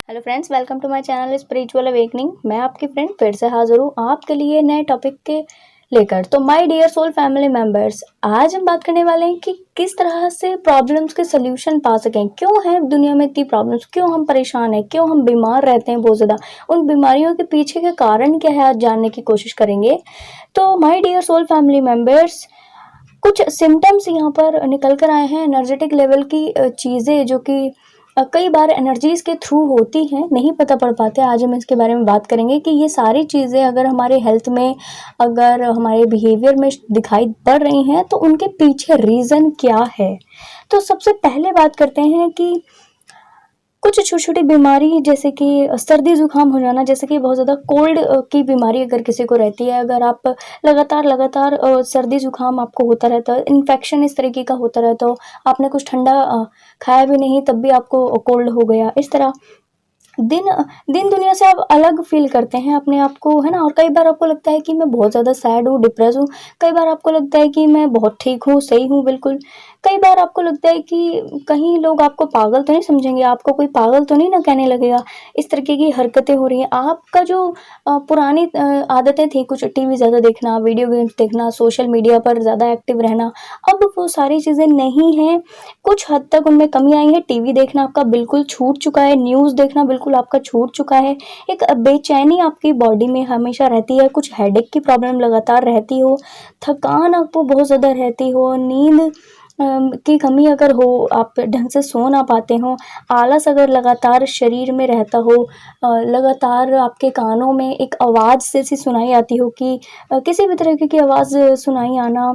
Hello friends, welcome to my channel spiritual awakening. मैं आपकी friend फिर से हाजिर हूँ आपके लिए नए टॉपिक के लेकर। तो my dear soul family members, आज हम बात करने वाले हैं कि किस तरह से प्रॉब्लम्स के सोल्यूशन पा सकें। क्यों है दुनिया में इतनी प्रॉब्लम्स, क्यों हम परेशान हैं, क्यों हम बीमार रहते हैं बहुत ज़्यादा, उन बीमारियों के पीछे के कारण क्या है, आज जानने की कोशिश करेंगे। तो my dear soul family members, कुछ सिम्टम्स यहाँ पर निकल कर आए हैं एनर्जेटिक लेवल की चीज़ें जो कि कई बार एनर्जीज के थ्रू होती हैं, नहीं पता पड़ पाते। आज हम इसके बारे में बात करेंगे कि ये सारी चीज़ें अगर हमारे हेल्थ में, अगर हमारे बिहेवियर में दिखाई पड़ रही हैं तो उनके पीछे रीज़न क्या है। तो सबसे पहले बात करते हैं कि कुछ छोटी छोटी बीमारी जैसे कि सर्दी जुकाम हो जाना, जैसे कि बहुत ज़्यादा कोल्ड की बीमारी अगर किसी को रहती है, अगर आप लगातार सर्दी जुकाम आपको होता रहता है, इन्फेक्शन इस तरीके का होता रहता हो, आपने कुछ ठंडा खाया भी नहीं तब भी आपको कोल्ड हो गया, इस तरह दिन दिन दुनिया से आप अलग फील करते हैं अपने आप को, है ना। और कई बार आपको लगता है कि मैं बहुत ज़्यादा सैड हूँ, डिप्रेस हूँ। कई बार आपको लगता है कि मैं बहुत ठीक हूँ, सही हूँ बिल्कुल। कई बार आपको लगता है कि कहीं लोग आपको पागल तो नहीं समझेंगे, आपको कोई पागल तो नहीं ना कहने लगेगा। इस तरीके की हरकतें हो रही हैं। आपका जो पुरानी आदतें थी, कुछ टीवी ज़्यादा देखना, वीडियो गेम्स देखना, सोशल मीडिया पर ज़्यादा एक्टिव रहना, अब वो सारी चीज़ें नहीं हैं। कुछ हद तक उनमें कमी आई है। टीवी देखना आपका बिल्कुल छूट चुका है, न्यूज़ देखना बिल्कुल आपका छूट चुका है। एक बेचैनी आपकी बॉडी में हमेशा रहती है, कुछ हेडेक की प्रॉब्लम लगातार रहती हो, थकान आपको बहुत ज़्यादा रहती हो, नींद की कमी अगर हो, आप ढंग से सो ना पाते हो, आलस अगर लगातार शरीर में रहता हो, लगातार आपके कानों में एक आवाज़ जैसी सुनाई आती हो कि किसी भी तरीके की आवाज़ सुनाई आना,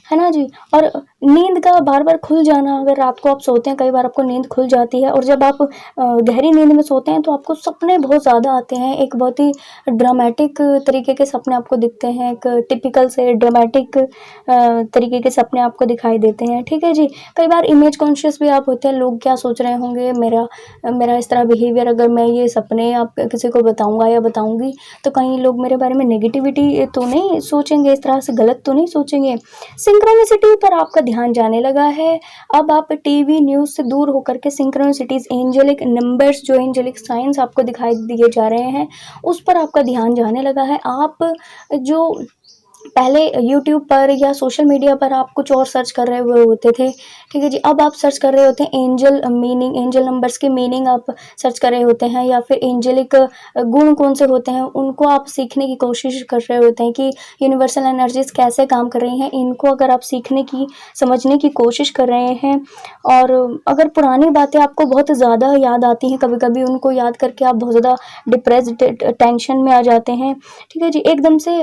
है ना जी। और नींद का बार बार खुल जाना, अगर रात को आप सोते हैं, कई बार आपको नींद खुल जाती है और जब आप गहरी नींद में सोते हैं तो आपको सपने बहुत ज़्यादा आते हैं, एक बहुत ही ड्रामेटिक तरीके के सपने आपको दिखते हैं, एक टिपिकल से ड्रामेटिक तरीके के सपने आपको दिखाई देते हैं, ठीक है जी। कई बार इमेज कॉन्शियस भी आप होते हैं, लोग क्या सोच रहे होंगे, मेरा मेरा इस तरह बिहेवियर, अगर मैं ये सपने आप किसी को बताऊँगा या बताऊँगी तो कहीं लोग मेरे बारे में नेगेटिविटी तो नहीं सोचेंगे, इस तरह से गलत तो नहीं सोचेंगे। सिंक्रोनिसिटी पर आपका ध्यान जाने लगा है। अब आप टीवी न्यूज़ से दूर होकर के सिंक्रोनिसिटीज, एंजेलिक नंबर्स, जो एंजेलिक साइंस आपको दिखाई दिए जा रहे हैं, उस पर आपका ध्यान जाने लगा है। आप जो पहले यूट्यूब पर या सोशल मीडिया पर आप कुछ और सर्च कर रहे हुए होते थे, ठीक है जी, अब आप सर्च कर रहे होते हैं एंजल मीनिंग, एंजल नंबर्स के मीनिंग आप सर्च कर रहे होते हैं, या फिर एंजेलिक गुण कौन से होते हैं उनको आप सीखने की कोशिश कर रहे होते हैं कि यूनिवर्सल एनर्जीज कैसे काम कर रही हैं, इनको अगर आप सीखने की, समझने की कोशिश कर रहे हैं। और अगर पुरानी बातें आपको बहुत ज़्यादा याद आती हैं, कभी कभी उनको याद करके आप बहुत ज़्यादा डिप्रेस्ड, टेंशन में आ जाते हैं, ठीक है जी। एकदम से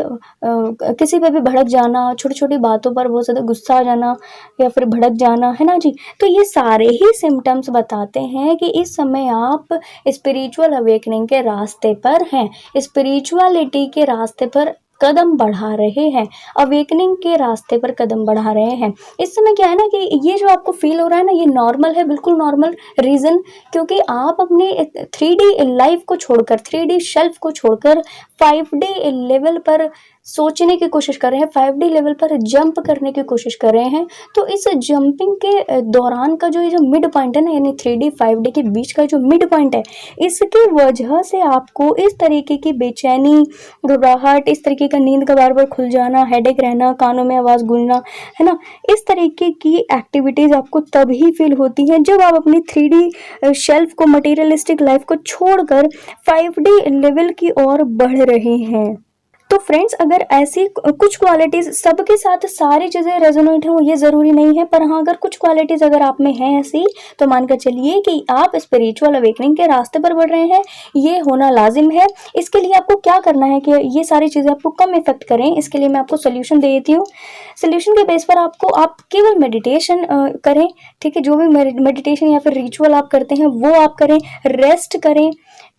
किसी पे भी भड़क जाना, छोटी छोटी बातों पर बहुत ज़्यादा गुस्सा आ जाना या फिर भड़क जाना, है ना जी। तो ये सारे ही सिम्टम्स बताते हैं कि इस समय आप स्पिरिचुअल अवेकनिंग के रास्ते पर हैं, स्पिरिचुअलिटी के रास्ते पर कदम बढ़ा रहे हैं, अवेकनिंग के रास्ते पर कदम बढ़ा रहे हैं। इस समय क्या है ना कि ये जो आपको फील हो रहा है ना, ये नॉर्मल है, बिल्कुल नॉर्मल। रीज़न क्योंकि आप अपने 3D लाइफ को छोड़कर, 3D शेल्फ को छोड़कर 5D लेवल पर सोचने की कोशिश कर रहे हैं, 5D लेवल पर जंप करने की कोशिश कर रहे हैं। तो इस जंपिंग के दौरान का जो मिड पॉइंट है ना, यानी 3D 5D के बीच का जो मिड पॉइंट है, इसकी वजह से आपको इस तरीके की बेचैनी, घबराहट, इस तरीके का नींद का बार बार खुल जाना, हेडेक रहना, कानों में आवाज़ गूंजना, है ना, इस तरीके की एक्टिविटीज़ आपको तभी फील होती हैं जब आप अपनी 3D शेल्फ को, मटेरियलिस्टिक लाइफ को छोड़कर 5D लेवल की ओर बढ़ रहे हैं। तो फ्रेंड्स, अगर ऐसी कुछ क्वालिटीज़ सबके साथ सारी चीज़ें रेजोनेट हों ये ज़रूरी नहीं है, पर हाँ, अगर कुछ क्वालिटीज़ अगर आप में हैं ऐसी, तो मानकर चलिए कि आप स्पिरिचुअल अवेकनिंग के रास्ते पर बढ़ रहे हैं, ये होना लाजिम है। इसके लिए आपको क्या करना है कि ये सारी चीज़ें आपको कम इफेक्ट करें, इसके लिए मैं आपको सोल्यूशन दे देती हूँ। सोल्यूशन के बेस पर आप केवल मेडिटेशन करें, ठीक है। जो भी मेडिटेशन या फिर रिचुअल आप करते हैं वो आप करें, रेस्ट करें,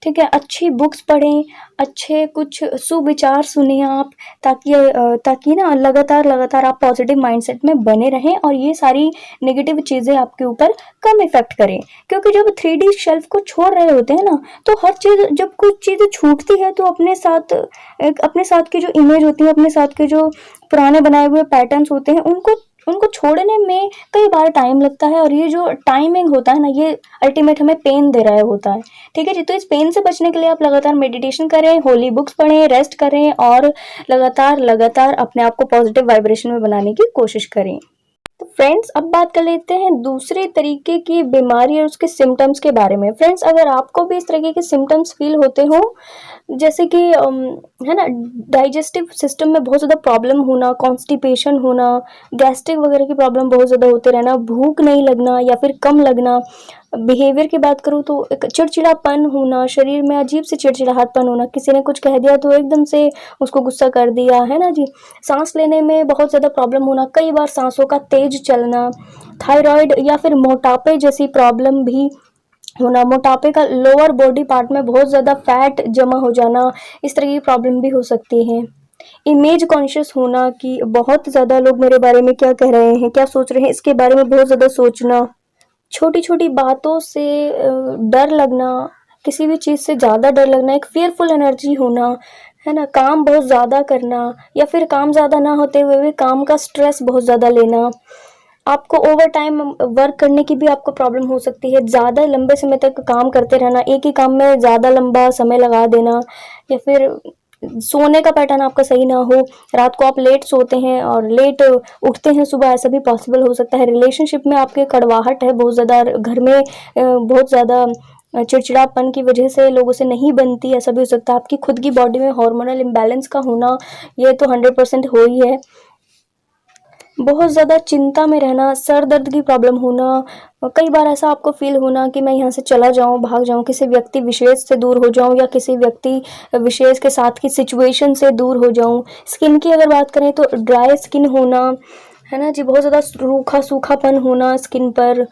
ठीक है। अच्छी बुक्स पढ़ें, अच्छे कुछ सुविचार सुने आप, ताकि ना लगातार आप पॉजिटिव माइंडसेट में बने रहें और ये सारी नेगेटिव चीज़ें आपके ऊपर कम इफेक्ट करें। क्योंकि जब 3D शेल्फ को छोड़ रहे होते हैं ना, तो हर चीज़, जब कुछ चीज़ छूटती है तो अपने साथ की जो इमेज होती है, अपने साथ के जो पुराने बनाए हुए पैटर्न्स होते हैं, उनको उनको छोड़ने में कई बार टाइम लगता है, और ये जो टाइमिंग होता है ना, ये अल्टीमेट हमें पेन दे रहा होता है। ठीक है जी, तो इस पेन से बचने के लिए आप लगातार मेडिटेशन करें, होली बुक्स पढ़ें, रेस्ट करें और लगातार अपने आप को पॉजिटिव वाइब्रेशन में बनाने की कोशिश करें। तो फ्रेंड्स, अब बात कर लेते हैं दूसरे तरीके की बीमारी और उसके सिम्टम्स के बारे में। फ्रेंड्स, अगर आपको भी इस तरीके के सिम्टम्स फील होते हो, जैसे कि है ना, डाइजेस्टिव सिस्टम में बहुत ज़्यादा प्रॉब्लम होना, कॉन्स्टिपेशन होना, गैस्ट्रिक वगैरह की प्रॉब्लम बहुत ज़्यादा होते रहना, भूख नहीं लगना या फिर कम लगना, बिहेवियर की बात करूँ तो एक चिड़चिड़ापन होना, शरीर में अजीब से चिड़चिड़ाहटपन होना, किसी ने कुछ कह दिया तो एकदम से उसको गुस्सा कर दिया, है ना जी। सांस लेने में बहुत ज़्यादा प्रॉब्लम होना, कई बार सांसों का तेज चलना, थायराइड या फिर मोटापे जैसी प्रॉब्लम भी होना, मोटापे का लोअर बॉडी पार्ट में बहुत ज़्यादा फैट जमा हो जाना, इस तरह की प्रॉब्लम भी हो सकती है। इमेज कॉन्शियस होना कि बहुत ज़्यादा लोग मेरे बारे में क्या कह रहे हैं, क्या सोच रहे हैं, इसके बारे में बहुत ज़्यादा सोचना, छोटी छोटी बातों से डर लगना, किसी भी चीज़ से ज़्यादा डर लगना, एक फियरफुल एनर्जी होना, है ना, काम बहुत ज़्यादा करना या फिर काम ज़्यादा ना होते हुए भी काम का स्ट्रेस बहुत ज़्यादा लेना, आपको ओवर टाइम वर्क करने की भी आपको प्रॉब्लम हो सकती है, ज़्यादा लंबे समय तक काम करते रहना, एक ही काम में ज़्यादा लंबा समय लगा देना, या फिर सोने का पैटर्न आपका सही ना हो, रात को आप लेट सोते हैं और लेट उठते हैं सुबह, ऐसा भी पॉसिबल हो सकता है। रिलेशनशिप में आपके कड़वाहट है बहुत ज़्यादा, घर में बहुत ज़्यादा चिड़चिड़ापन की वजह से लोगों से नहीं बनती, ऐसा भी हो सकता है। आपकी खुद की बॉडी में हार्मोनल इम्बैलेंस का होना, ये तो 100% हो ही है। बहुत ज़्यादा चिंता में रहना, सर दर्द की प्रॉब्लम होना, कई बार ऐसा आपको फील होना कि मैं यहाँ से चला जाऊँ, भाग जाऊँ, किसी व्यक्ति विशेष से दूर हो जाऊँ या किसी व्यक्ति विशेष के साथ की सिचुएशन से दूर हो जाऊँ। स्किन की अगर बात करें तो ड्राई स्किन होना, है ना जी, बहुत ज़्यादा रूखा सूखापन होना स्किन पर,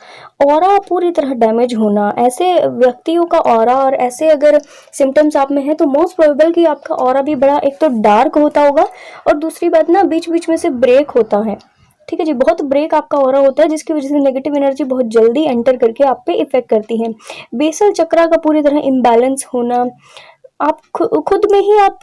ऑरा पूरी तरह डैमेज होना, ऐसे व्यक्तियों का ऑरा और ऐसे अगर सिम्टम्स आप में हैं तो मोस्ट प्रोबेबल कि आपका ऑरा भी बड़ा एक तो डार्क होता होगा, और दूसरी बात ना, बीच बीच में से ब्रेक होता है। ठीक है जी, बहुत ब्रेक आपका ऑरा होता है, जिसकी वजह से नेगेटिव एनर्जी बहुत जल्दी एंटर करके आप पे इफेक्ट करती है। बेसल चक्रा का पूरी तरह इम्बैलेंस होना, आप खुद में ही आप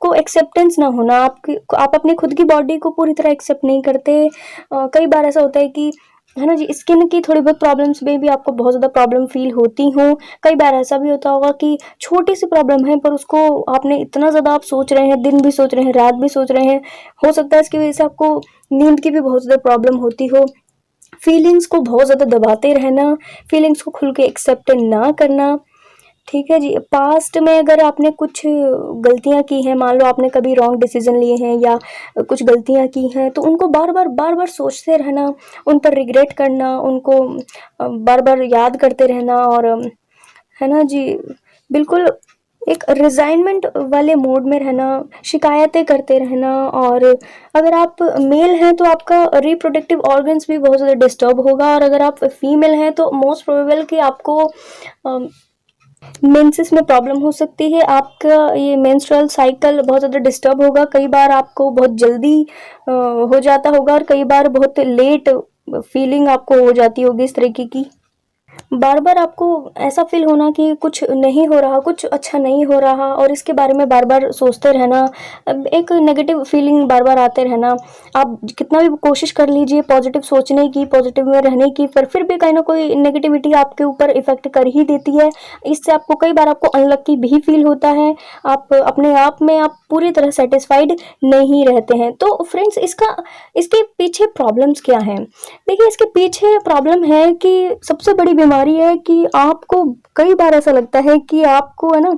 को एक्सेप्टेंस ना होना, आप अपनी खुद की बॉडी को पूरी तरह एक्सेप्ट नहीं करते। कई बार ऐसा होता है कि, है ना जी, स्किन की थोड़ी बहुत प्रॉब्लम्स में भी आपको बहुत ज़्यादा प्रॉब्लम फील होती हो। कई बार ऐसा भी होता होगा कि छोटी सी प्रॉब्लम है पर उसको आपने इतना ज़्यादा आप सोच रहे हैं, दिन भी सोच रहे हैं, रात भी सोच रहे हैं, हो सकता है इसकी वजह से आपको नींद की भी बहुत ज़्यादा प्रॉब्लम होती हो। फीलिंग्स को बहुत ज़्यादा दबाते रहना, फीलिंग्स को खुल के एक्सेप्ट ना करना। ठीक है जी, पास्ट में अगर आपने कुछ गलतियां की हैं, मान लो आपने कभी रॉन्ग डिसीजन लिए हैं या कुछ गलतियां की हैं, तो उनको बार बार सोचते रहना, उन पर रिग्रेट करना, उनको बार बार याद करते रहना, और है ना जी, बिल्कुल एक रिजाइनमेंट वाले मोड में रहना, शिकायतें करते रहना। और अगर आप मेल हैं तो आपका रिप्रोडक्टिव ऑर्गन्स भी बहुत ज़्यादा डिस्टर्ब होगा, और अगर आप फीमेल हैं तो मोस्ट प्रोबेबल कि आपको मेंसेस में प्रॉब्लम हो सकती है, आपका ये मेंस्ट्रुअल साइकिल बहुत ज़्यादा डिस्टर्ब होगा, कई बार आपको बहुत जल्दी हो जाता होगा और कई बार बहुत लेट फीलिंग आपको हो जाती होगी इस तरीके की। बार बार आपको ऐसा फील होना कि कुछ नहीं हो रहा, कुछ अच्छा नहीं हो रहा, और इसके बारे में बार बार सोचते रहना, एक नेगेटिव फीलिंग बार बार आते रहना। आप कितना भी कोशिश कर लीजिए पॉजिटिव सोचने की, पॉजिटिव में रहने की, पर फिर भी कहीं ना कोई नेगेटिविटी आपके ऊपर इफेक्ट कर ही देती है। इससे आपको कई बार आपको अनलक्की भी फील होता है, आप अपने आप में आप पूरी तरह सेटिस्फाइड नहीं रहते हैं। तो फ्रेंड्स, इसके पीछे प्रॉब्लम्स क्या हैं? देखिए, इसके पीछे प्रॉब्लम है कि सबसे बड़ी बीमारी है कि आपको कई बार ऐसा लगता है कि आपको, है ना,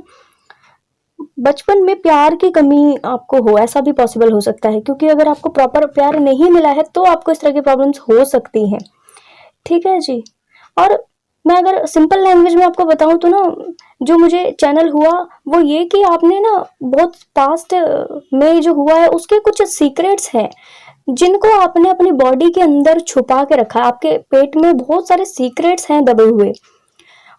बचपन में प्यार की कमी आपको हो, ऐसा भी पॉसिबल हो सकता है, क्योंकि अगर आपको प्रॉपर प्यार नहीं मिला है तो आपको इस तरह की प्रॉब्लम्स हो सकती हैं। ठीक है जी। और मैं अगर सिंपल लैंग्वेज में आपको बताऊं तो ना, जो मुझे चैनल हुआ वो ये कि आपने ना बहुत पास्ट में जो हुआ है उसके कुछ सीक्रेट्स हैं जिनको आपने अपनी बॉडी के अंदर छुपा के रखा है। आपके पेट में बहुत सारे सीक्रेट्स हैं दबे हुए,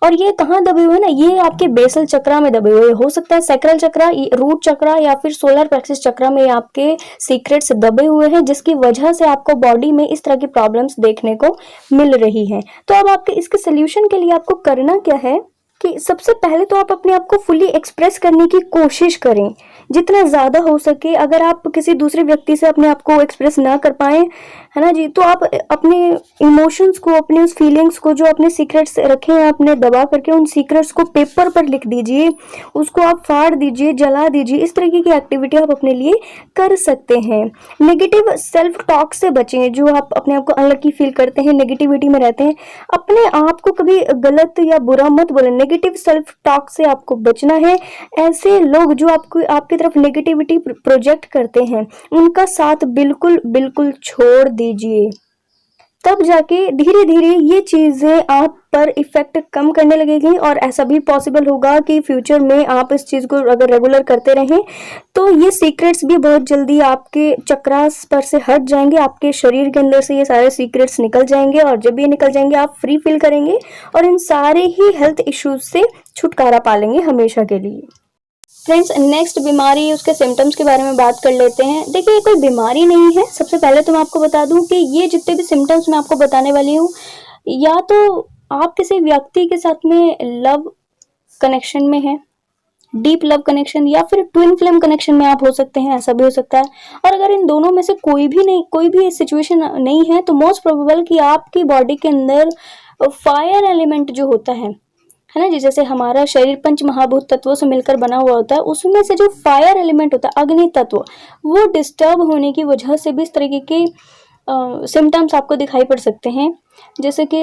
और ये कहाँ दबे हुए हैं ना, ये आपके बेसल चक्रा में दबे हुए। हो सकता है सैक्रल चक्रा, रूट चक्रा या फिर सोलर प्लेक्सस चक्रा में आपके सीक्रेट्स दबे हुए हैं, जिसकी वजह से आपको बॉडी में इस तरह की प्रॉब्लम्स देखने को मिल रही हैं। तो अब आपके इसके सोल्यूशन के लिए आपको करना क्या है कि सबसे पहले तो आप अपने आप को फुली एक्सप्रेस करने की कोशिश करें। जितना ज़्यादा हो सके, अगर आप किसी दूसरे व्यक्ति से अपने आप को एक्सप्रेस ना कर पाएँ, है ना जी, तो आप अपने इमोशंस को, अपने उस फीलिंग्स को, जो अपने सीक्रेट्स रखे हैं अपने दबा करके, उन सीक्रेट्स को पेपर पर लिख दीजिए, उसको आप फाड़ दीजिए, जला दीजिए। इस तरीके की एक्टिविटी आप अपने लिए कर सकते हैं। नेगेटिव सेल्फ टॉक से बचें। जो आप अपने आप को अनलकी फील करते हैं, नेगेटिविटी में रहते हैं, अपने आप को कभी गलत या बुरा मत बोलें। नेगेटिव सेल्फ टॉक से आपको बचना है। ऐसे लोग जो आपको आपकी तरफ नेगेटिविटी प्रोजेक्ट करते हैं, उनका साथ बिल्कुल बिल्कुल छोड़ दीजिए। तब जाके धीरे धीरे ये चीज़ें आप पर इफ़ेक्ट कम करने लगेगी, और ऐसा भी पॉसिबल होगा कि फ्यूचर में आप इस चीज़ को अगर रेगुलर करते रहें तो ये सीक्रेट्स भी बहुत जल्दी आपके चक्रास पर से हट जाएंगे, आपके शरीर के अंदर से ये सारे सीक्रेट्स निकल जाएंगे, और जब ये निकल जाएंगे आप फ्री फील करेंगे और इन सारे ही हेल्थ इश्यूज से छुटकारा पा लेंगे हमेशा के लिए। फ्रेंड्स, नेक्स्ट बीमारी, उसके सिम्टम्स के बारे में बात कर लेते हैं। देखिए, ये कोई बीमारी नहीं है। सबसे पहले तो मैं आपको बता दूं कि ये जितने भी सिम्टम्स मैं आपको बताने वाली हूँ, या तो आप किसी व्यक्ति के साथ में लव कनेक्शन में हैं, डीप लव कनेक्शन, या फिर ट्विन फ्लेम कनेक्शन में आप हो सकते हैं, ऐसा भी हो सकता है। और अगर इन दोनों में से कोई भी सिचुएशन नहीं है, तो मोस्ट प्रोबेबल कि आपकी बॉडी के अंदर फायर एलिमेंट जो होता है ना जी, जैसे हमारा शरीर पंच महाभूत तत्वों से मिलकर बना हुआ होता है, उसमें से जो फायर एलिमेंट होता है, अग्नि तत्व, वो डिस्टर्ब होने की वजह से भी इस तरीके के सिम्टम्स आपको दिखाई पड़ सकते हैं। जैसे कि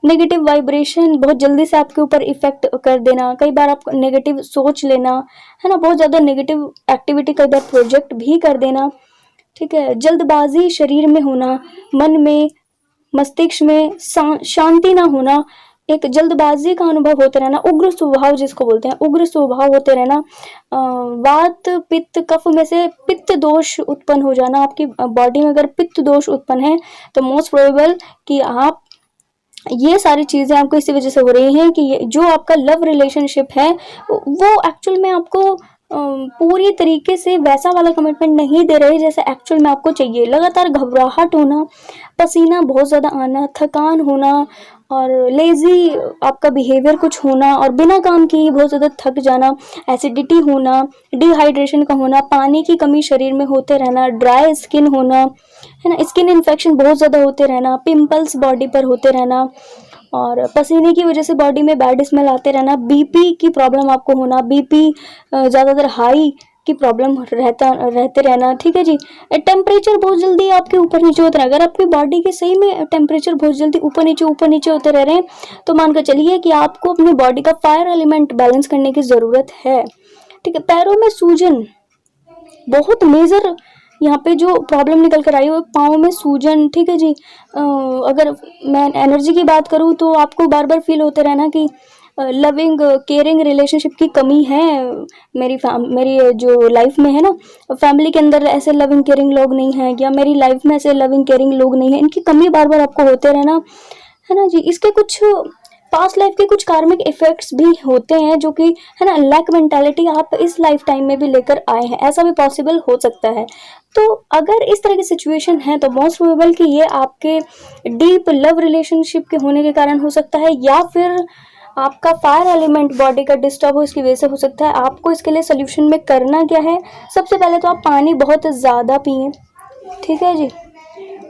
नेगेटिव वाइब्रेशन बहुत जल्दी से आपके ऊपर इफेक्ट कर देना, कई बार आप नेगेटिव सोच लेना, है ना, बहुत ज़्यादा नेगेटिव एक्टिविटी कई बार प्रोजेक्ट भी कर देना, ठीक है। जल्दबाजी शरीर में होना, मन में, मस्तिष्क में शांति ना होना, एक जल्दबाजी का अनुभव होते रहना, उग्र स्वभाव जिसको बोलते हैं, उग्र स्वभाव होते रहना, वात पित्त कफ में से पित्त दोष उत्पन्न हो जाना। आपकी बॉडी में अगर पित्त दोष उत्पन्न है तो मोस्ट प्रोबेबल कि आप, ये सारी चीज़ें आपको इसी वजह से हो रही हैं कि जो आपका लव रिलेशनशिप है वो एक्चुअल में आपको पूरी तरीके से वैसा वाला कमिटमेंट नहीं दे रहे जैसे एक्चुअल में आपको चाहिए। लगातार घबराहट होना, पसीना बहुत ज़्यादा आना, थकान होना, और लेज़ी आपका बिहेवियर कुछ होना, और बिना काम किए बहुत ज़्यादा थक जाना, एसिडिटी होना, डिहाइड्रेशन का होना, पानी की कमी शरीर में होते रहना, ड्राई स्किन होना, है ना, स्किन इन्फेक्शन बहुत ज़्यादा होते रहना, पिंपल्स बॉडी पर होते रहना, और पसीने की वजह से बॉडी में बैड स्मेल आते रहना, बीपी की प्रॉब्लम आपको होना, बीपी ज़्यादातर हाई की प्रॉब्लम रहते रहना, ठीक है जी। टेम्परेचर बहुत जल्दी आपके ऊपर नीचे होता है। अगर आपकी बॉडी के सही में टेम्परेचर बहुत जल्दी ऊपर नीचे होते रह रहे हैं, तो मानकर चलिए कि आपको अपनी बॉडी का फायर एलिमेंट बैलेंस करने की ज़रूरत है, ठीक है। पैरों में सूजन, बहुत मेजर यहाँ पे जो प्रॉब्लम निकल कर आई है, पाँव में सूजन, ठीक है जी। अगर मैं एनर्जी की बात करूँ तो आपको बार बार फील होते रहना कि लविंग केयरिंग रिलेशनशिप की कमी है मेरी जो लाइफ में है ना, फैमिली के अंदर ऐसे लविंग केयरिंग लोग नहीं हैं, या मेरी लाइफ में ऐसे लविंग केयरिंग लोग नहीं हैं, इनकी कमी बार बार आपको होते रहना, है ना जी। इसके कुछ पास्ट लाइफ के कुछ कार्मिक इफेक्ट्स भी होते हैं, जो कि, है ना, लैक मेंटालिटी आप इस लाइफ टाइम में भी लेकर आए हैं, ऐसा भी पॉसिबल हो सकता है। तो अगर इस तरह की सिचुएशन है तो मोस्ट प्रोबेबल कि ये आपके डीप लव रिलेशनशिप के होने के कारण हो सकता है, या फिर आपका फायर एलिमेंट बॉडी का डिस्टर्ब हो, इसकी वजह से हो सकता है। आपको इसके लिए सोल्यूशन में करना क्या है, सबसे पहले तो आप पानी बहुत ज़्यादा पिएं, ठीक है जी।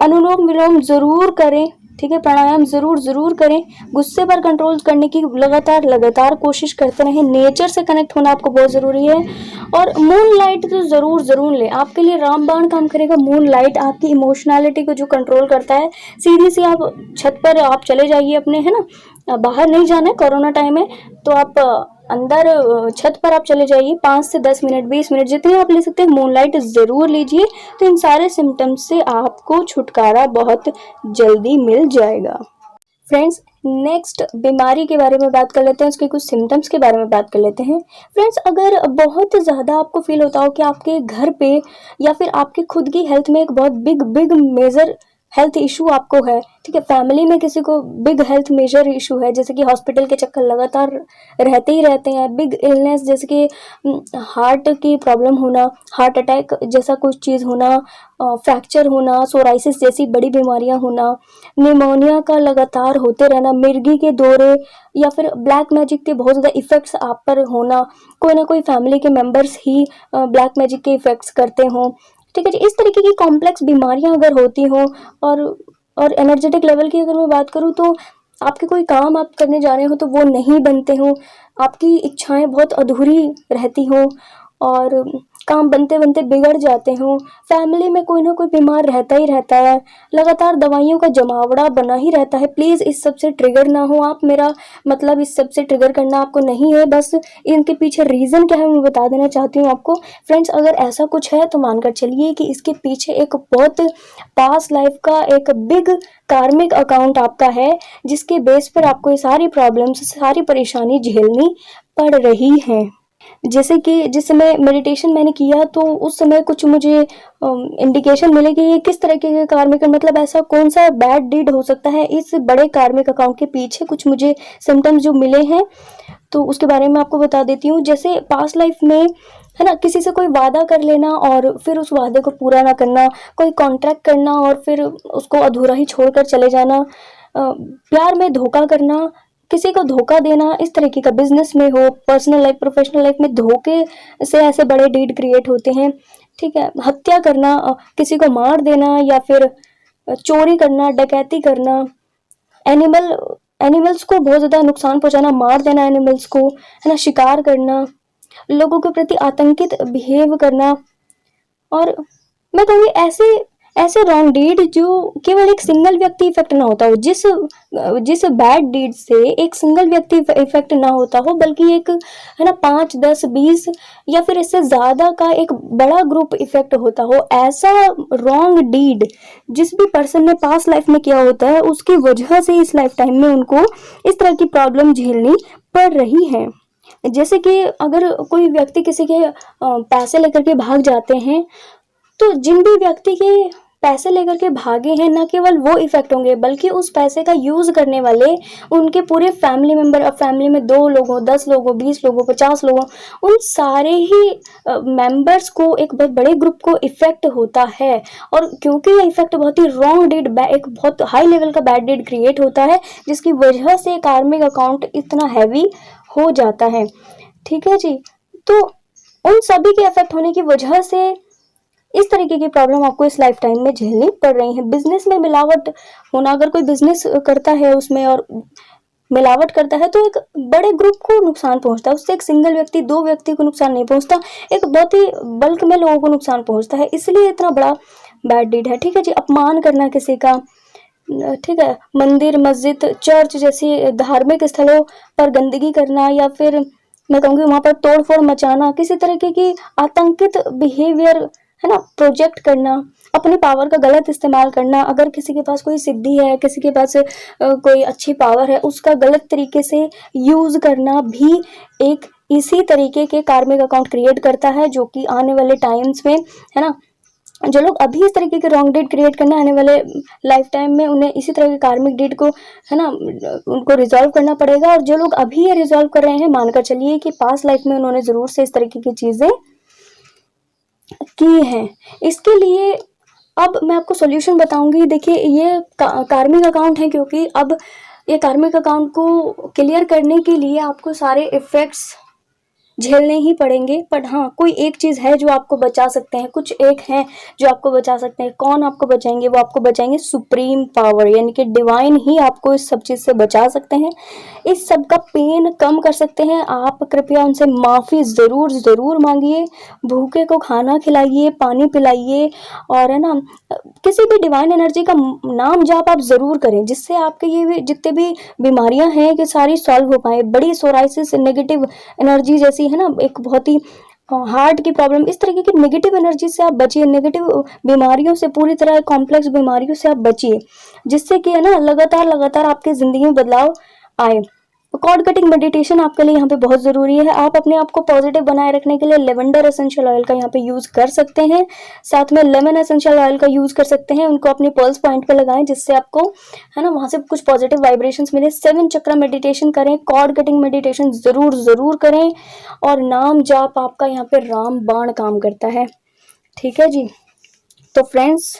अनुलोम विलोम ज़रूर करें, ठीक है। प्राणायाम ज़रूर करें। गुस्से पर कंट्रोल करने की लगातार कोशिश करते रहें। नेचर से कनेक्ट होना आपको बहुत ज़रूरी है। और मून लाइट तो ज़रूर लें, आपके लिए रामबाण काम करेगा। मून लाइट आपकी इमोशनैलिटी को जो कंट्रोल करता है, सीधी सी आप छत पर आप चले जाइए अपने, है ना, बाहर नहीं जाना है, कोरोना टाइम है, तो आप अंदर छत पर आप चले जाइए, 5 से 10 मिनट 20 मिनट जितने आप ले सकते हैं, मूनलाइट ज़रूर लीजिए। तो इन सारे सिम्टम्स से आपको छुटकारा बहुत जल्दी मिल जाएगा। फ्रेंड्स, नेक्स्ट बीमारी के बारे में बात कर लेते हैं, उसके कुछ सिम्टम्स के बारे में बात कर लेते हैं। फ्रेंड्स, अगर बहुत ज़्यादा आपको फील होता हो कि आपके घर पे या फिर आपके खुद की हेल्थ में एक बहुत बिग मेजर, हेल्थ इशू आपको है, ठीक है, फैमिली में किसी को बिग हेल्थ मेजर इशू है, जैसे कि हॉस्पिटल के चक्कर लगातार रहते ही रहते हैं, बिग इलनेस जैसे कि हार्ट की प्रॉब्लम होना, हार्ट अटैक जैसा कुछ चीज़ होना, फ्रैक्चर होना, सोराइसिस जैसी बड़ी बीमारियां होना, निमोनिया का लगातार होते रहना, मिर्गी के दौरे या फिर ब्लैक मैजिक के बहुत ज़्यादा इफ़ेक्ट्स आप पर होना, कोई ना कोई फैमिली के मेंबर्स ही ब्लैक मैजिक के इफ़ेक्ट्स करते हों, ठीक है जी। इस तरीके की कॉम्प्लेक्स बीमारियां अगर होती हों और एनर्जेटिक लेवल की अगर मैं बात करूँ तो आपके कोई काम आप करने जा रहे हो तो वो नहीं बनते हों, आपकी इच्छाएं बहुत अधूरी रहती हों और काम बनते बनते बिगड़ जाते हों, फैमिली में कोई ना कोई बीमार रहता ही रहता है, लगातार दवाइयों का जमावड़ा बना ही रहता है। प्लीज़ इस सब से ट्रिगर ना हो आप, मेरा मतलब इस सब से ट्रिगर करना आपको नहीं है, बस इनके पीछे रीज़न क्या है मैं बता देना चाहती हूँ आपको। फ्रेंड्स, अगर ऐसा कुछ है तो मानकर चलिए कि इसके पीछे एक बहुत पास्ट लाइफ का एक बिग कार्मिक अकाउंट आपका है, जिसके बेस पर आपको ये सारी प्रॉब्लम्स, सारी परेशानी झेलनी पड़ रही है। जैसे कि जिस समय मेडिटेशन मैंने किया तो उस समय कुछ मुझे इंडिकेशन मिले कि ये किस तरह के कार्मिक, मतलब ऐसा कौन सा बैड डीड हो सकता है इस बड़े कार्मिक अकाउंट के पीछे, कुछ मुझे सिम्टम्स जो मिले हैं तो उसके बारे में आपको बता देती हूँ। जैसे पास्ट लाइफ में है ना, किसी से कोई वादा कर लेना और फिर उस वादे को पूरा ना करना, कोई कॉन्ट्रैक्ट करना और फिर उसको अधूरा ही छोड़कर चले जाना, प्यार में धोखा करना, किसी को धोखा देना, इस तरीके का, बिजनेस में हो, पर्सनल लाइफ, प्रोफेशनल लाइफ में धोखे से ऐसे बड़े डीड क्रिएट होते हैं, ठीक है। हत्या करना, किसी को मार देना या फिर चोरी करना, डकैती करना, एनिमल एनिमल्स को बहुत ज़्यादा नुकसान पहुंचाना, मार देना एनिमल्स को, है ना, शिकार करना, लोगों के प्रति आतंकित बिहेव करना, और मैं कहूँगी ऐसे ऐसे रॉन्ग डीड जो केवल एक सिंगल व्यक्ति इफेक्ट ना होता हो, जिस बैड डीड से एक सिंगल व्यक्ति इफेक्ट ना होता हो, बल्कि एक, है ना, 5, 10, 20 या फिर इससे ज़्यादा का एक बड़ा ग्रुप इफेक्ट होता हो, ऐसा रॉन्ग डीड जिस भी पर्सन ने पास्ट लाइफ में किया होता है, उसकी वजह से इस लाइफ टाइम में उनको इस तरह की प्रॉब्लम झेलनी पड़ रही है। जैसे कि अगर कोई व्यक्ति किसी के पैसे लेकर के भाग जाते हैं, तो जिन भी व्यक्ति के पैसे लेकर के भागे हैं, न केवल वो इफेक्ट होंगे बल्कि उस पैसे का यूज करने वाले उनके पूरे फैमिली मेंबर, अब फैमिली में 2 लोग हो, 10 लोग हो, 20 लोग हो, 50 लोग हो, उन सारे ही मेंबर्स को, एक बहुत बड़े ग्रुप को इफेक्ट होता है। और क्योंकि ये इफेक्ट बहुत ही रॉन्ग डीड, एक बहुत हाई लेवल का बैड डीड क्रिएट होता है, जिसकी वजह से कार्मिक अकाउंट इतना हैवी हो जाता है, ठीक है जी। तो उन सभी के इफेक्ट होने की वजह से इस तरीके की प्रॉब्लम आपको इस लाइफ टाइम में झेलनी पड़ रही है। बिजनेस में मिलावट होना, अगर कोई बिजनेस करता है उसमें और मिलावट करता है तो एक बड़े ग्रुप को नुकसान पहुंचता है, उससे एक सिंगल व्यक्ति, 2 व्यक्ति को नुकसान नहीं पहुंचता, एक बहुत ही बल्क में लोगों को नुकसान पहुंचता है, इसलिए इतना बड़ा बैड डीड है, ठीक है जी। अपमान करना किसी का, ठीक है, मंदिर, मस्जिद, चर्च जैसी धार्मिक स्थलों पर गंदगी करना, या फिर मैं कहूँगी वहां पर तोड़ फोड़ मचाना, किसी तरीके की आतंकित बिहेवियर, है ना, प्रोजेक्ट करना, अपने पावर का गलत इस्तेमाल करना, अगर किसी के पास कोई सिद्धि है, किसी के पास कोई अच्छी पावर है, उसका गलत तरीके से यूज करना भी एक इसी तरीके के कार्मिक अकाउंट क्रिएट करता है, जो कि आने वाले टाइम्स में, है ना, जो लोग अभी इस तरीके के रॉन्ग डेट क्रिएट करना, आने वाले लाइफ टाइम में उन्हें इसी तरह के कार्मिक डेट को, है ना, उनको रिजॉल्व करना पड़ेगा। और जो लोग अभी ये रिजॉल्व कर रहे हैं, मानकर चलिए कि पास्ट लाइफ में उन्होंने जरूर से इस तरीके की चीजें की हैं। इसके लिए अब मैं आपको सॉल्यूशन बताऊंगी। देखिए, ये कार्मिक अकाउंट है, क्योंकि अब ये कार्मिक अकाउंट को क्लियर करने के लिए आपको सारे इफेक्ट्स झेलने ही पड़ेंगे, पर हाँ, कोई एक चीज़ है जो आपको बचा सकते हैं, कुछ एक हैं जो आपको बचा सकते हैं। कौन आपको बचाएंगे? वो आपको बचाएंगे सुप्रीम पावर, यानी कि डिवाइन ही आपको इस सब चीज़ से बचा सकते हैं, इस सब का पेन कम कर सकते हैं। आप कृपया उनसे माफ़ी ज़रूर मांगिए, भूखे को खाना खिलाइए, पानी पिलाइए, और है ना, किसी भी डिवाइन एनर्जी का नाम जाप आप ज़रूर करें, जिससे आपके ये जितने भी बीमारियां हैं कि सारी सॉल्व हो पाए। बड़ी सोराइसिस, नेगेटिव एनर्जी जैसी, है ना, एक बहुत ही हार्ट की प्रॉब्लम, इस तरीके की नेगेटिव एनर्जी से आप बचिए, नेगेटिव बीमारियों से, पूरी तरह कॉम्प्लेक्स बीमारियों से आप बचिए, जिससे कि, है ना, लगातार आपकी ज़िंदगी में बदलाव आए। कॉर्ड कटिंग मेडिटेशन आपके लिए यहाँ पे बहुत ज़रूरी है। आप अपने आप को पॉजिटिव बनाए रखने के लिए लेवेंडर एसेंशियल ऑयल का यहाँ पे यूज़ कर सकते हैं, साथ में लेमन एसेंशियल ऑयल का यूज़ कर सकते हैं। उनको अपने पल्स पॉइंट पे लगाएं, जिससे आपको है ना वहाँ से कुछ पॉजिटिव वाइब्रेशंस मिले। 7 चक्र मेडिटेशन करें, कॉर्ड कटिंग मेडिटेशन ज़रूर करें, और नाम जाप आपका यहाँ पे राम बाण काम करता है। ठीक है जी। तो फ्रेंड्स,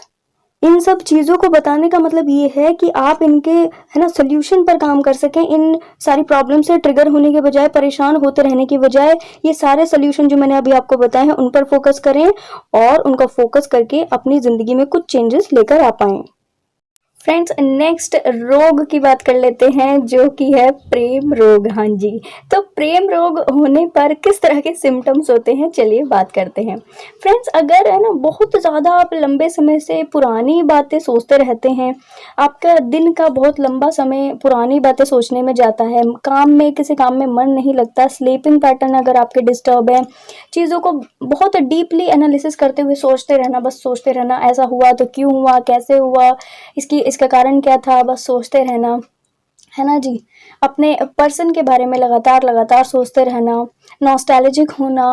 इन सब चीज़ों को बताने का मतलब ये है कि आप इनके है ना सोल्यूशन पर काम कर सकें। इन सारी प्रॉब्लम से ट्रिगर होने के बजाय, परेशान होते रहने की बजाय, ये सारे सोल्यूशन जो मैंने अभी आपको बताए हैं उन पर फोकस करें, और उनका फोकस करके अपनी ज़िंदगी में कुछ चेंजेस लेकर आ पाएं। फ्रेंड्स, नेक्स्ट रोग की बात कर लेते हैं, जो कि है प्रेम रोग। हाँ जी, तो प्रेम रोग होने पर किस तरह के सिम्टम्स होते हैं, चलिए बात करते हैं। फ्रेंड्स, अगर है ना बहुत ज़्यादा आप लंबे समय से पुरानी बातें सोचते रहते हैं, आपका दिन का बहुत लंबा समय पुरानी बातें सोचने में जाता है, काम में किसी काम में मन नहीं लगता, स्लीपिंग पैटर्न अगर आपके डिस्टर्ब है, चीज़ों को बहुत डीपली एनालिसिस करते हुए सोचते रहना, बस सोचते रहना, ऐसा हुआ तो क्यों हुआ, कैसे हुआ, इसका कारण क्या था, बस सोचते रहना, है ना जी। अपने पर्सन के बारे में लगातार सोचते रहना, नॉस्टैल्जिक होना,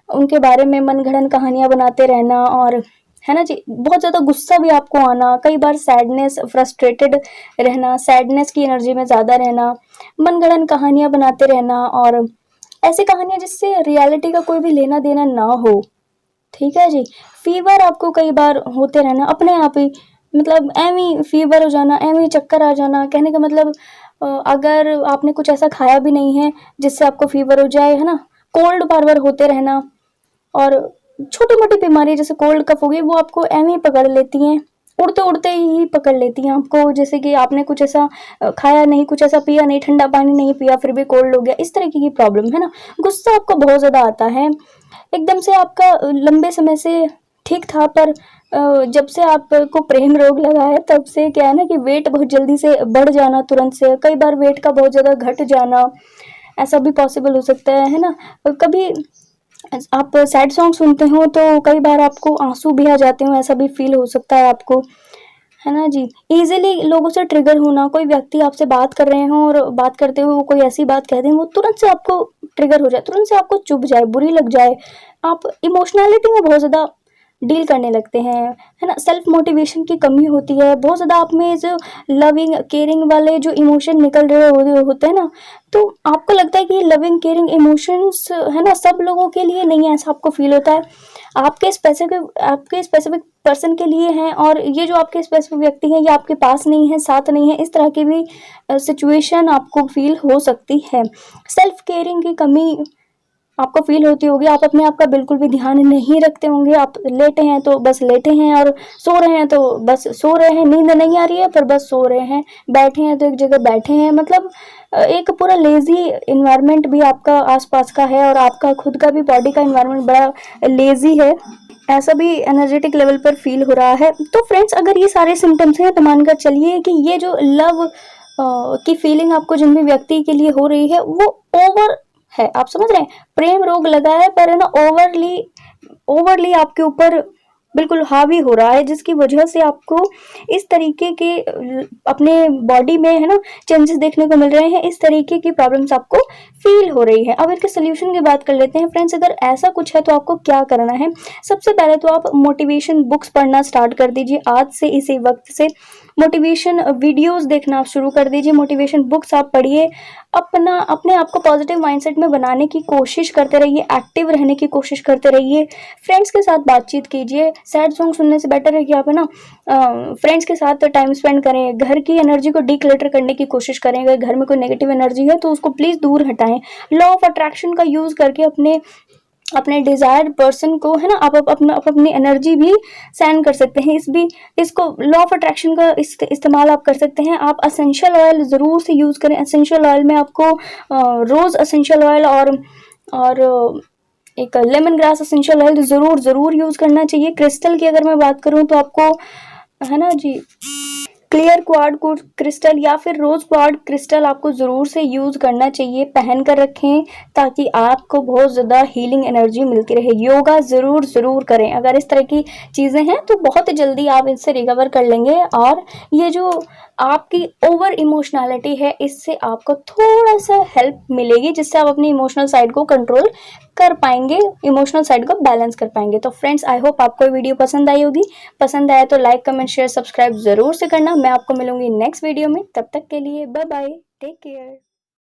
उनके बारे में मनगढ़ंत कहानियां बनाते रहना, और है ना जी बहुत ज़्यादा गुस्सा भी आपको आना, कई बार सैडनेस, फ्रस्ट्रेटेड रहना, सैडनेस की एनर्जी में ज़्यादा रहना, मनगढ़ंत कहानियां बनाते रहना, और ऐसी कहानियां जिससे रियलिटी का कोई भी लेना देना ना हो। ठीक है जी। फीवर आपको कई बार होते रहना अपने आप ही, मतलब एवं फीवर हो जाना, एवं चक्कर आ जाना। कहने का मतलब अगर आपने कुछ ऐसा खाया भी नहीं है जिससे आपको फीवर हो जाए, है ना, कोल्ड बार बार होते रहना, और छोटी मोटी बीमारी जैसे कोल्ड कफ हो गई, वो आपको एवं ही पकड़ लेती हैं, उड़ते उड़ते ही पकड़ लेती हैं आपको। जैसे कि आपने कुछ ऐसा खाया नहीं, कुछ ऐसा पिया नहीं, ठंडा पानी नहीं पिया, फिर भी कोल्ड हो गया, इस तरीके की प्रॉब्लम है ना। गुस्सा आपको बहुत ज़्यादा आता है, एकदम से आपका लंबे समय से ठीक था, पर जब से आपको प्रेम रोग लगा है तब से क्या है ना कि वेट बहुत जल्दी से बढ़ जाना, तुरंत से, कई बार वेट का बहुत ज़्यादा घट जाना, ऐसा भी पॉसिबल हो सकता है ना। कभी आप सैड सॉन्ग सुनते हो तो कई बार आपको आंसू भी आ जाते हो, ऐसा भी फील हो सकता है आपको, है ना जी। इजीली लोगों से ट्रिगर होना, कोई व्यक्ति आपसे बात कर रहे हो और बात करते हुए वो कोई ऐसी बात कह दें, वो तुरंत से आपको ट्रिगर हो जाए, तुरंत से आपको चुभ जाए, बुरी लग जाए, आप इमोशनैलिटी में बहुत ज़्यादा डील करने लगते हैं, है ना। सेल्फ मोटिवेशन की कमी होती है बहुत ज़्यादा, आप में जो लविंग केयरिंग वाले जो इमोशन निकल रहे होते हैं ना, तो आपको लगता है कि ये लविंग केयरिंग इमोशंस है ना सब लोगों के लिए नहीं है, ऐसा आपको फील होता है। आपके स्पेसिफिक पर्सन के लिए हैं, और ये जो आपके स्पेसिफिक व्यक्ति हैं ये आपके पास नहीं है, साथ नहीं है, इस तरह की भी सिचुएशन आपको फील हो सकती है। सेल्फ केयरिंग की कमी आपको फील होती होगी, आप अपने आप का बिल्कुल भी ध्यान नहीं रखते होंगे, आप लेटे हैं तो बस लेटे हैं, और सो रहे हैं तो बस सो रहे हैं, नींद नहीं आ रही है पर बस सो रहे हैं, बैठे हैं तो एक जगह बैठे हैं, मतलब एक पूरा लेजी इन्वायरमेंट भी आपका आसपास का है, और आपका खुद का भी बॉडी का इन्वायरमेंट बड़ा लेजी है, ऐसा भी एनर्जेटिक लेवल पर फील हो रहा है। तो फ्रेंड्स, अगर ये सारे सिम्टम्स हैं तो मानकर चलिए कि ये जो लव की फीलिंग आपको जिन भी व्यक्ति के लिए हो रही है वो ओवर है, आप समझ रहे हैं, प्रेम रोग लगा है पर है ना ओवरली आपके ऊपर बिल्कुल हावी हो रहा है, जिसकी वजह से आपको इस तरीके के अपने बॉडी में है ना चेंजेस देखने को मिल रहे हैं, इस तरीके की प्रॉब्लम्स आपको फील हो रही है। अब इसके सोल्यूशन की बात कर लेते हैं फ्रेंड्स। अगर ऐसा कुछ है तो आपको क्या करना है, सबसे पहले तो आप मोटिवेशन बुक्स पढ़ना स्टार्ट कर दीजिए, आज से इसी वक्त से मोटिवेशन वीडियोस देखना आप शुरू कर दीजिए, मोटिवेशन बुक्स आप पढ़िए, अपने आप को पॉजिटिव माइंडसेट में बनाने की कोशिश करते रहिए, एक्टिव रहने की कोशिश करते रहिए, फ्रेंड्स के साथ बातचीत कीजिए। सैड सॉन्ग सुनने से बेटर है कि आप है ना फ्रेंड्स के साथ टाइम स्पेंड करें, घर की एनर्जी को डिक्लटर करने की कोशिश करें, अगर घर में कोई नेगेटिव एनर्जी है तो उसको प्लीज़ दूर हटाएं। लॉ ऑफ अट्रैक्शन का यूज़ करके अपने डिजायर्ड पर्सन को है ना आप अपनी एनर्जी भी सेंड कर सकते हैं। इसको लॉ ऑफ अट्रैक्शन का इस्तेमाल आप कर सकते हैं। आप एसेंशियल ऑयल ज़रूर से यूज़ करें। एसेंशियल ऑयल में आपको रोज़ एसेंशियल ऑयल और एक लेमन ग्रास एसेंशियल ऑयल ज़रूर यूज़ करना चाहिए। क्रिस्टल की अगर मैं बात करूँ तो आपको है ना जी क्लियर क्वार्ट्ज क्रिस्टल या फिर रोज क्वार्ट्ज क्रिस्टल आपको ज़रूर से यूज़ करना चाहिए, पहन कर रखें ताकि आपको बहुत ज़्यादा हीलिंग एनर्जी मिलती रहे। योगा ज़रूर करें, अगर इस तरह की चीज़ें हैं तो बहुत जल्दी आप इससे रिकवर कर लेंगे। और ये जो आपकी ओवर इमोशनैलिटी है, इससे आपको थोड़ा सा हेल्प मिलेगी, जिससे आप अपनी इमोशनल साइड को कंट्रोल कर पाएंगे, इमोशनल साइड को बैलेंस कर पाएंगे। तो फ्रेंड्स, आई होप आपको वीडियो पसंद आई होगी। पसंद आया तो लाइक कमेंट शेयर सब्सक्राइब ज़रूर से करना। मैं आपको मिलूंगी नेक्स्ट वीडियो में, तब तक के लिए बाय बाय, टेक केयर।